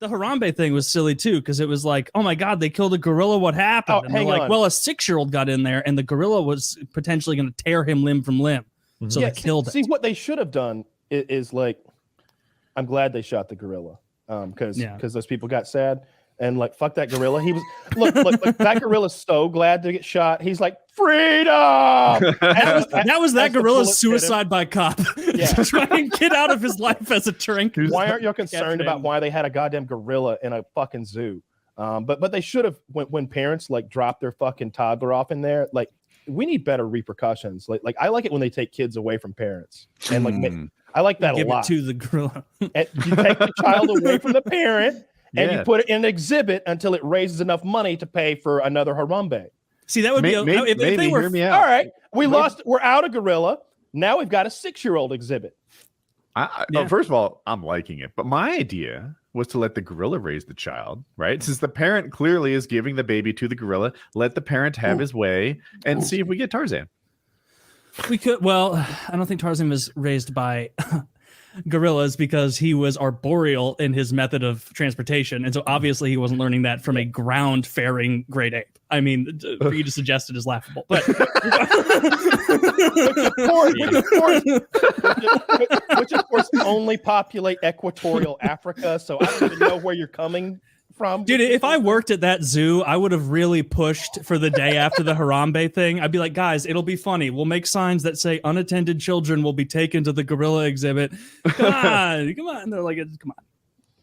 The Harambe thing was silly too, because it was like, oh my god, they killed a gorilla. What happened? And they're like, well, a 6-year-old got in there, and the gorilla was potentially going to tear him limb from limb. So they killed it. See, what they should have done is like, I'm glad they shot the gorilla, because those people got sad. And like, fuck that gorilla. He was look, that gorilla's so glad to get shot. He's like, freedom. that was that gorilla's suicide by cop. Yeah. Trying to get out of his life as a drink. Why aren't you concerned about why they had a goddamn gorilla in a fucking zoo? But they should have, when parents like drop their fucking toddler off in there, like, we need better repercussions. Like I like it when they take kids away from parents, and like I like that a lot. Give it to the gorilla. And you take the child away from the parent. And you put it in an exhibit until it raises enough money to pay for another Harambe. See, that would be if they were. Hear me out. All right, we're out of gorilla. Now we've got a 6-year-old exhibit. First of all, I'm liking it, but my idea was to let the gorilla raise the child, right? Since the parent clearly is giving the baby to the gorilla, let the parent have his way and see if we get Tarzan. We could. Well, I don't think Tarzan was raised by gorillas because he was arboreal in his method of transportation, and so obviously he wasn't learning that from a ground faring great ape. I mean, for you to suggest it is laughable, but which of course only populate equatorial Africa, so I don't even know where you're coming from. Dude, if I worked at that zoo, I would have really pushed for the day after the Harambe thing. I'd be like, guys, it'll be funny. We'll make signs that say unattended children will be taken to the gorilla exhibit. Come on. And they're like, come on.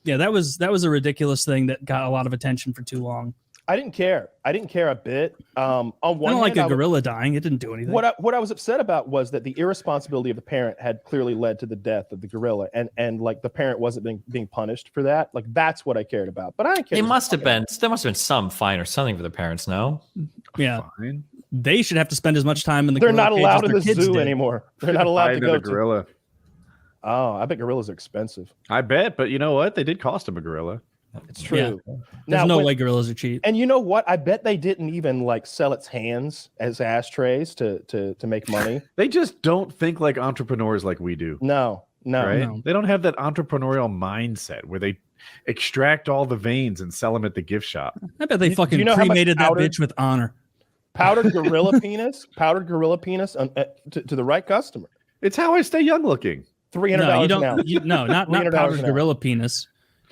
Yeah, that was a ridiculous thing that got a lot of attention for too long. I didn't care a bit. On one I don't like a gorilla dying. It didn't do anything. What I was upset about was that the irresponsibility of the parent had clearly led to the death of the gorilla, and like the parent wasn't being punished for that. Like that's what I cared about. But I didn't care. There must have been some fine or something for the parents. No. Yeah. Fine. They should have to spend as much time in the. They're not allowed in the zoo anymore. They're not allowed to go to the gorilla. Oh, I bet gorillas are expensive. I bet, but you know what? They did cost him a gorilla. It's true. Yeah. There's no way gorillas are cheap. And you know what? I bet they didn't even like sell its hands as ashtrays to make money. They just don't think like entrepreneurs like we do. No. Right? No. They don't have that entrepreneurial mindset where they extract all the veins and sell them at the gift shop. I bet they fucking cremated that bitch with honor. Powdered gorilla penis to the right customer. It's how I stay young looking. $300 not powdered gorilla penis.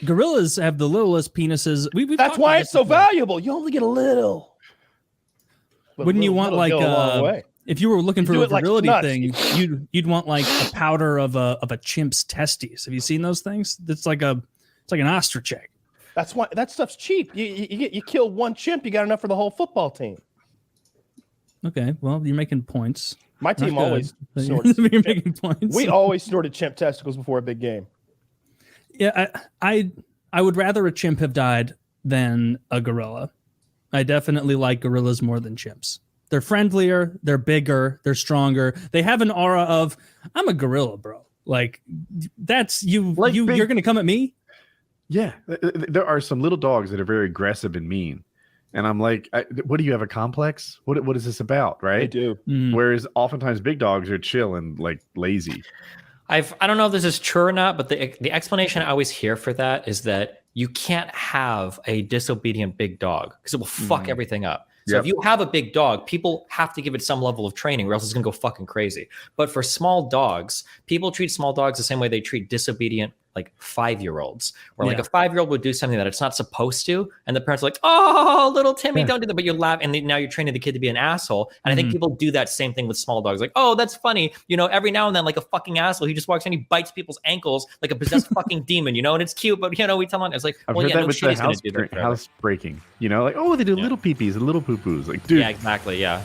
Gorillas have the littlest penises. That's why it's so valuable. You only get a little. Wouldn't you want like if you were looking for a virility thing, you'd want like a powder of a chimp's testes. Have you seen those things? It's like an ostrich egg. That's why that stuff's cheap. You kill one chimp, you got enough for the whole football team. Okay, well, you're making points. My team always snorted. You're making points. We always snorted chimp testicles before a big game. Yeah, I would rather a chimp have died than a gorilla. I definitely like gorillas more than chimps. They're friendlier, they're bigger, they're stronger. They have an aura of I'm a gorilla, bro. Like that's you. Like you're gonna come at me. Yeah, there are some little dogs that are very aggressive and mean. And I'm like, what do you have a complex? What is this about? Right? They do. Whereas oftentimes big dogs are chill and like lazy. I don't know if this is true or not, but the explanation I always hear for that is that you can't have a disobedient big dog because it will fuck everything up. So if you have a big dog, people have to give it some level of training or else it's going to go fucking crazy. But for small dogs, people treat small dogs the same way they treat disobedient like 5-year-olds, where like a 5-year-old would do something that it's not supposed to, and the parents are like, "Oh, little Timmy, don't do that," but you laugh, and now you're training the kid to be an asshole. And I think people do that same thing with small dogs, like, "Oh, that's funny," every now and then, like a fucking asshole, he just walks in, he bites people's ankles like a possessed fucking demon, and it's cute, but we tell him it's like, I've heard that with the house breaking, like, oh, they do little peepees and little poo-poos, like, dude, yeah, exactly, yeah.